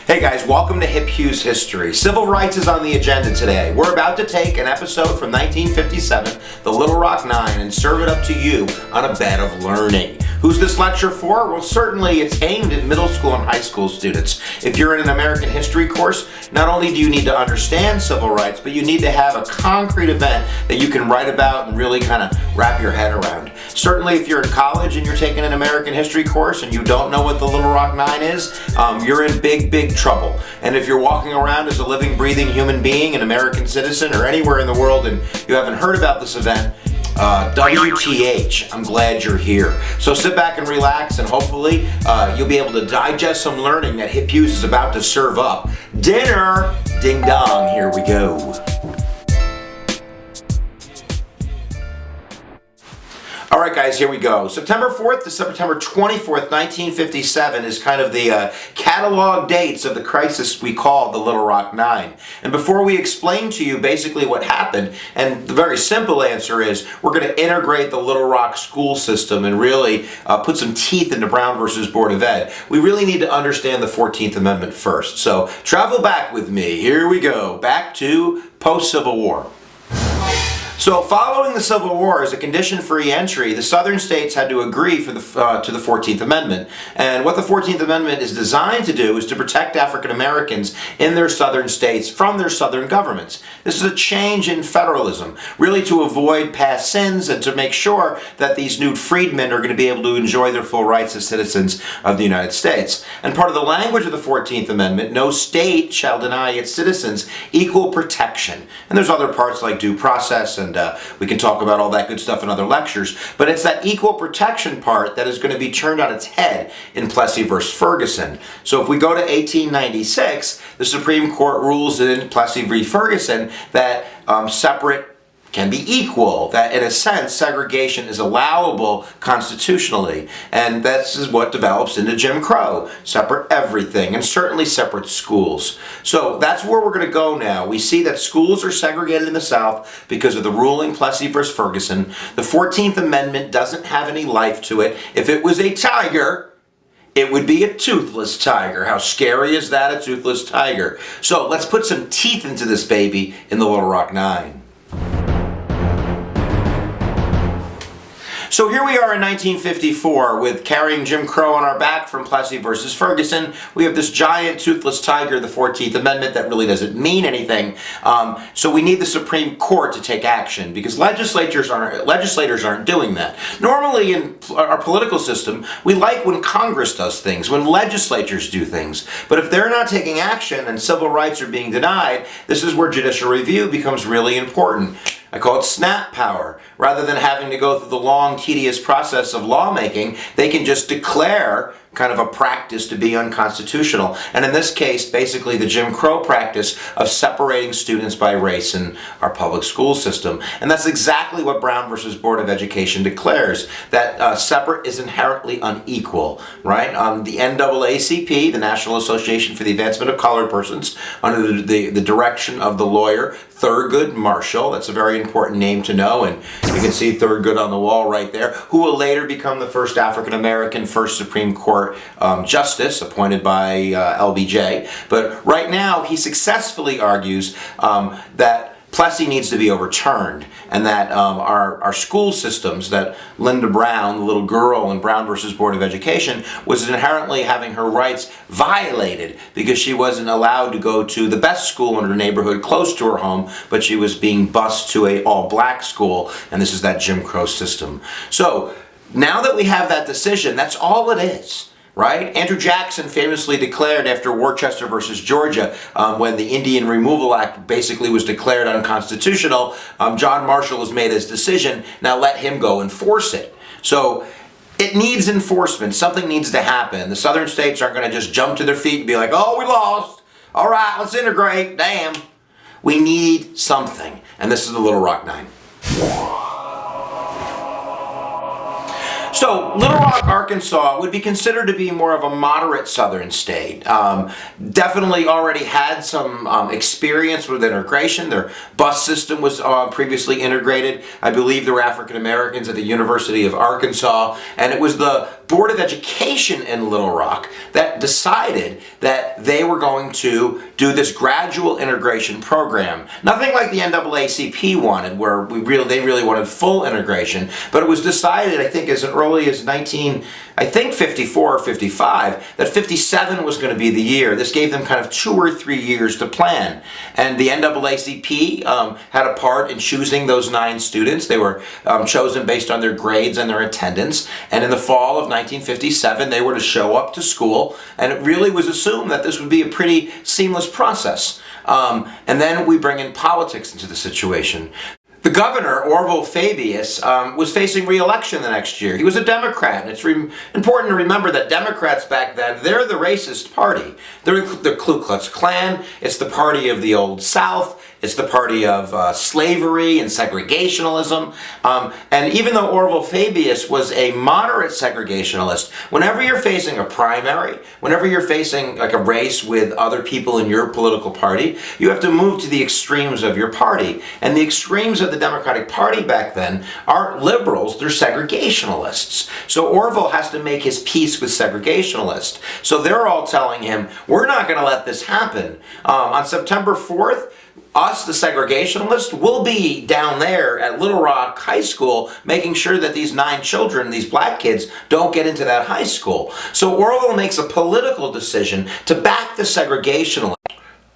Hey guys, welcome to Hip Hughes History. Civil rights is on the agenda today. We're about to take an episode from 1957, the Little Rock Nine, and serve it up to you on a bed of learning. Who's this lecture for? Well, certainly it's aimed at middle school and high school students. If you're in an American history course, not only do you need to understand civil rights, but you need to have a concrete event that you can write about and really kind of wrap your head around. Certainly if you're in college and you're taking an American history course and you don't know what the Little Rock Nine is, you're in big trouble. And if you're walking around as a living, breathing human being, an American citizen, or anywhere in the world and you haven't heard about this event, WTH, I'm glad you're here. So sit back and relax, and hopefully you'll be able to digest some learning that Hip Hughes is about to serve up. Dinner! Ding dong, here we go. All right, guys, here we go. September 4th to September 24th, 1957 is kind of the catalog dates of the crisis we call the Little Rock Nine. And before we explain to you basically what happened, and the very simple answer is we're going to integrate the Little Rock school system and really put some teeth into Brown versus Board of Ed. We really need to understand the 14th Amendment first. So travel back with me. Here we go. Back to post-Civil War. So following the Civil War, as a condition for re-entry, the southern states had to agree to the 14th Amendment. And what the 14th Amendment is designed to do is to protect African Americans in their southern states from their southern governments. This is a change in federalism, really to avoid past sins and to make sure that these new freedmen are going to be able to enjoy their full rights as citizens of the United States. And part of the language of the 14th Amendment, no state shall deny its citizens equal protection. And there's other parts like due process, and we can talk about all that good stuff in other lectures, but it's that equal protection part that is going to be turned on its head in Plessy versus Ferguson. So if we go to 1896, the Supreme Court rules in Plessy v. Ferguson that separate can be equal, that in a sense segregation is allowable constitutionally, and this is what develops into Jim Crow, separate everything, and certainly separate schools. So that's where we're going to go now. We see that schools are segregated in the South because of the ruling Plessy versus Ferguson. The 14th Amendment doesn't have any life to it. If it was a tiger, it would be a toothless tiger. How scary is that, a toothless tiger? So let's put some teeth into this baby in the Little Rock Nine. So here we are in 1954 with carrying Jim Crow on our back from Plessy versus Ferguson. We have this giant toothless tiger, the 14th Amendment, that really doesn't mean anything. So we need the Supreme Court to take action because legislators aren't doing that. Normally in our political system, we like when Congress does things, when legislatures do things. But if they're not taking action and civil rights are being denied, this is where judicial review becomes really important. I call it snap power. Rather than having to go through the long, tedious process of lawmaking, they can just declare kind of a practice to be unconstitutional. And in this case, basically the Jim Crow practice of separating students by race in our public school system. And that's exactly what Brown versus Board of Education declares, that separate is inherently unequal, right? The NAACP, the National Association for the Advancement of Colored Persons, under the direction of the lawyer Thurgood Marshall, that's a very important name to know, and you can see Thurgood on the wall right there, who will later become the first African-American, first Supreme Court justice appointed by LBJ. But right now, he successfully argues that Plessy needs to be overturned, and that our school systems, that Linda Brown, the little girl in Brown versus Board of Education, was inherently having her rights violated because she wasn't allowed to go to the best school in her neighborhood close to her home, but she was being bused to a all-black school, and this is that Jim Crow system. So now that we have that decision, that's all it is. Right? Andrew Jackson famously declared after Worcester versus Georgia, when the Indian Removal Act basically was declared unconstitutional, John Marshall has made his decision, now let him go enforce it. So it needs enforcement. Something needs to happen. The southern states aren't going to just jump to their feet and be like, oh, we lost. All right, let's integrate. Damn. We need something. And this is the Little Rock Nine. So, Little Rock, Arkansas would be considered to be more of a moderate southern state. Definitely already had some experience with integration. Their bus system was previously integrated. I believe there were African Americans at the University of Arkansas, and it was the Board of Education in Little Rock that decided that they were going to do this gradual integration program. Nothing like the NAACP wanted, where they really wanted full integration, but it was decided, I think, as early as 54 or 55, that 57 was going to be the year. This gave them kind of 2 or 3 years to plan. And the NAACP had a part in choosing those 9 students. They were chosen based on their grades and their attendance. And in the fall of 1957, they were to show up to school, and it really was assumed that this would be a pretty seamless process. And then we bring in politics into the situation. The governor, Orval Fabius, was facing re-election the next year. He was a Democrat, and it's important to remember that Democrats back then, they're the racist party. They're the Ku Klux Klan. It's the party of the Old South. It's the party of slavery and segregationalism. And even though Orval Fabius was a moderate segregationalist, whenever you're facing a primary, whenever you're facing like a race with other people in your political party, you have to move to the extremes of your party. And the extremes of the Democratic Party back then aren't liberals, they're segregationalists. So Orval has to make his peace with segregationalists. So they're all telling him, we're not going to let this happen. On September 4th, us, the segregationalists, will be down there at Little Rock High School making sure that these 9 children, these black kids, don't get into that high school. So Orval makes a political decision to back the segregationalists.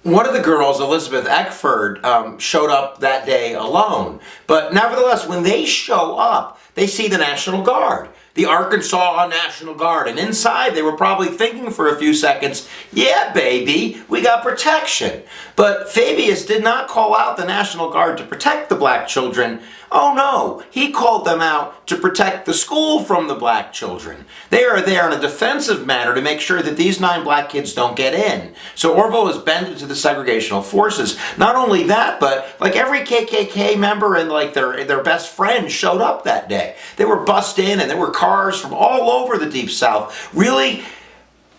One of the girls, Elizabeth Eckford, showed up that day alone. But nevertheless, when they show up, they see the National Guard. The Arkansas National Guard. And inside, they were probably thinking for a few seconds, yeah, baby, we got protection. But Fabius did not call out the National Guard to protect the black children. Oh no, he called them out to protect the school from the black children. They are there in a defensive manner to make sure that these 9 black kids don't get in. So Orval is bended to the segregational forces. Not only that, but like every KKK member and like their best friend showed up that day. They were bussed in, and there were cars from all over the Deep South, really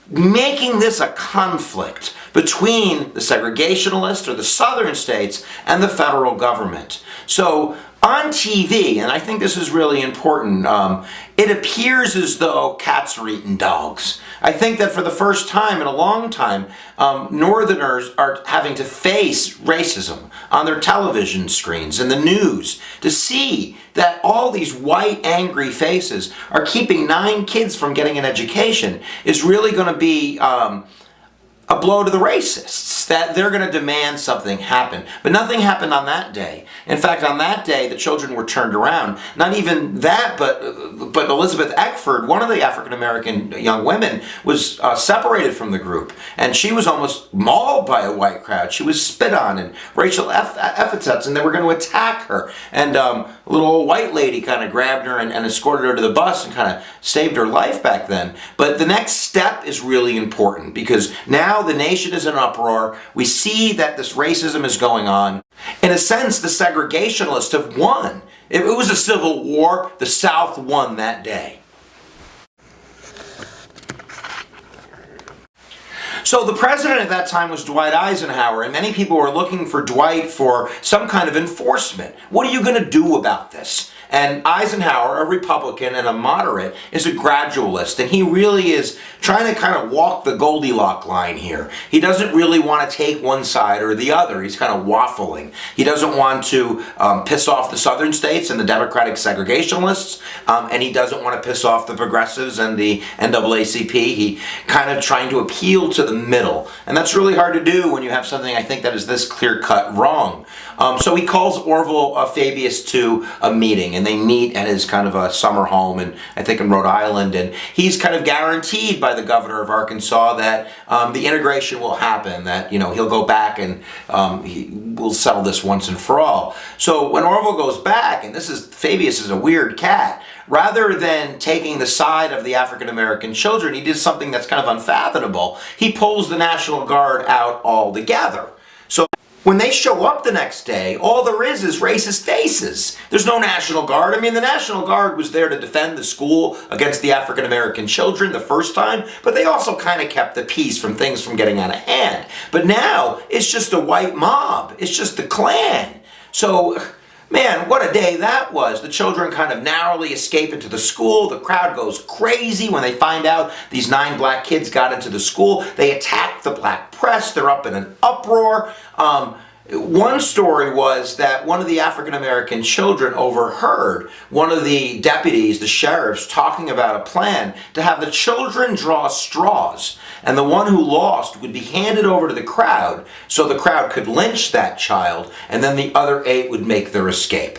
making this a conflict between the segregationalists or the southern states and the federal government. So on TV, and I think this is really important, it appears as though cats are eating dogs. I think that for the first time in a long time, Northerners are having to face racism on their television screens and the news, to see that all these white, angry faces are keeping 9 kids from getting an education is really going to be a blow to the racists, that they're going to demand something happen. But nothing happened on that day. In fact, on that day, the children were turned around. Not even that, but Elizabeth Eckford, one of the African-American young women, was separated from the group. And she was almost mauled by a white crowd. She was spit on and racial epithets, and they were going to attack her. And a little old white lady kind of grabbed her and escorted her to the bus and kind of saved her life back then. But the next step is really important, because now the nation is in uproar. We see that this racism is going on. In a sense, the segregationists have won. It was a civil war. The South won that day. So the president at that time was Dwight Eisenhower, and many people were looking for Dwight for some kind of enforcement. What are you going to do about this? And Eisenhower, a Republican and a moderate, is a gradualist, and he really is trying to kind of walk the Goldilocks line here. He doesn't really want to take one side or the other. He's kind of waffling. He doesn't want to piss off the southern states and the Democratic segregationists, and he doesn't want to piss off the progressives and the NAACP. He kind of trying to appeal to the middle, and that's really hard to do when you have something I think that is this clear-cut wrong. So he calls Orval Fabius to a meeting, and they meet at his kind of a summer home, and I think in Rhode Island, and he's kind of guaranteed by the governor of Arkansas that the integration will happen, that he'll go back and he will settle this once and for all. So when Orval goes back, and Fabius is a weird cat, rather than taking the side of the African American children, he did something that's kind of unfathomable. He pulls the National Guard out altogether. So when they show up the next day, all there is racist faces. There's no National Guard. I mean, the National Guard was there to defend the school against the African American children the first time, but they also kind of kept the peace from things from getting out of hand. But now, it's just a white mob. It's just the Klan. So Man, what a day that was. The children kind of narrowly escape into the school. The crowd goes crazy when they find out these 9 black kids got into the school. They attack the black press. They're up in an uproar. One story was that one of the African-American children overheard one of the deputies, the sheriffs, talking about a plan to have the children draw straws, and the one who lost would be handed over to the crowd so the crowd could lynch that child, and then the other 8 would make their escape.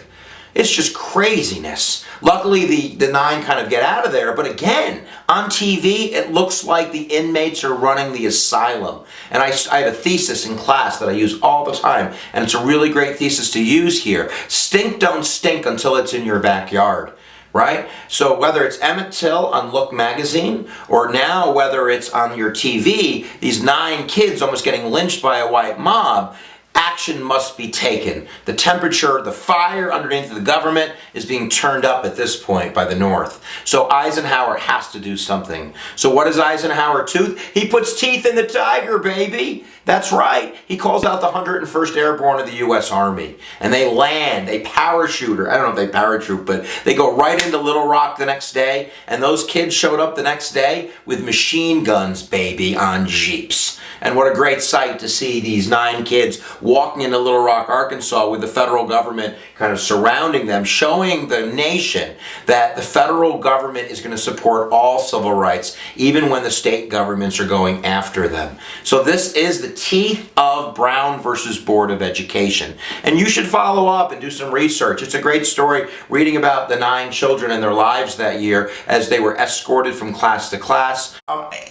It's just craziness. Luckily, the 9 kind of get out of there, but again, on TV, it looks like the inmates are running the asylum. And I have a thesis in class that I use all the time, and it's a really great thesis to use here. Stink don't stink until it's in your backyard. Right? So whether it's Emmett Till on Look magazine, or now whether it's on your TV, these 9 kids almost getting lynched by a white mob, action must be taken. The temperature, the fire underneath the government is being turned up at this point by the North. So Eisenhower has to do something. So what does Eisenhower tooth? He puts teeth in the tiger, baby. That's right. He calls out the 101st Airborne of the U.S. Army. And they land, they parachute, or I don't know if they parachute, but they go right into Little Rock the next day. And those kids showed up the next day with machine guns, baby, on Jeeps. And what a great sight to see these 9 kids walking into Little Rock, Arkansas with the federal government kind of surrounding them, showing the nation that the federal government is going to support all civil rights, even when the state governments are going after them. So this is the teeth of Brown versus Board of Education. And you should follow up and do some research. It's a great story reading about the 9 children and their lives that year as they were escorted from class to class.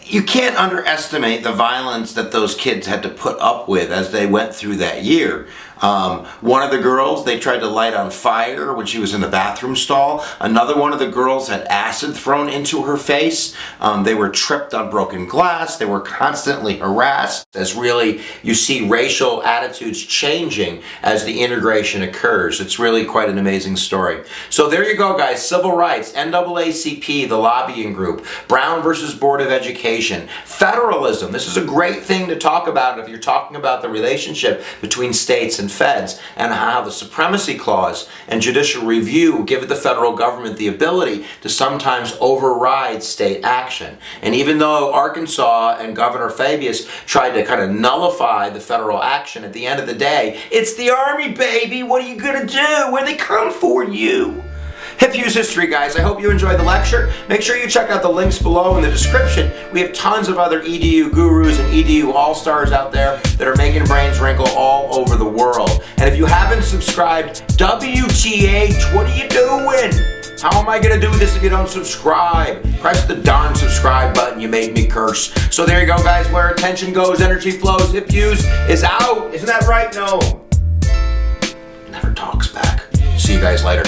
You can't underestimate the violence that those kids had to put up with as they went through that year. One of the girls, they tried to light on fire when she was in the bathroom stall. Another one of the girls had acid thrown into her face. They were tripped on broken glass. They were constantly harassed. As really, you see racial attitudes changing as the integration occurs. It's really quite an amazing story. So there you go, guys. Civil rights, NAACP, the lobbying group, Brown versus Board of Education, federalism. This is a great thing to talk about if you're talking about the relationship between states and feds, and how the Supremacy Clause and judicial review give the federal government the ability to sometimes override state action. And even though Arkansas and Governor Fabius tried to kind of nullify the federal action, at the end of the day, it's the Army, baby! What are you gonna do when they come for you? Hip Hughes History, guys. I hope you enjoyed the lecture. Make sure you check out the links below in the description. We have tons of other EDU gurus and EDU all-stars out there that are making brains wrinkle all over the world. And if you haven't subscribed, WTH, what are you doing? How am I going to do this if you don't subscribe? Press the darn subscribe button. You made me curse. So there you go, guys. Where attention goes, energy flows. Hip Hughes is out. Isn't that right? No. Never talks back. See you guys later.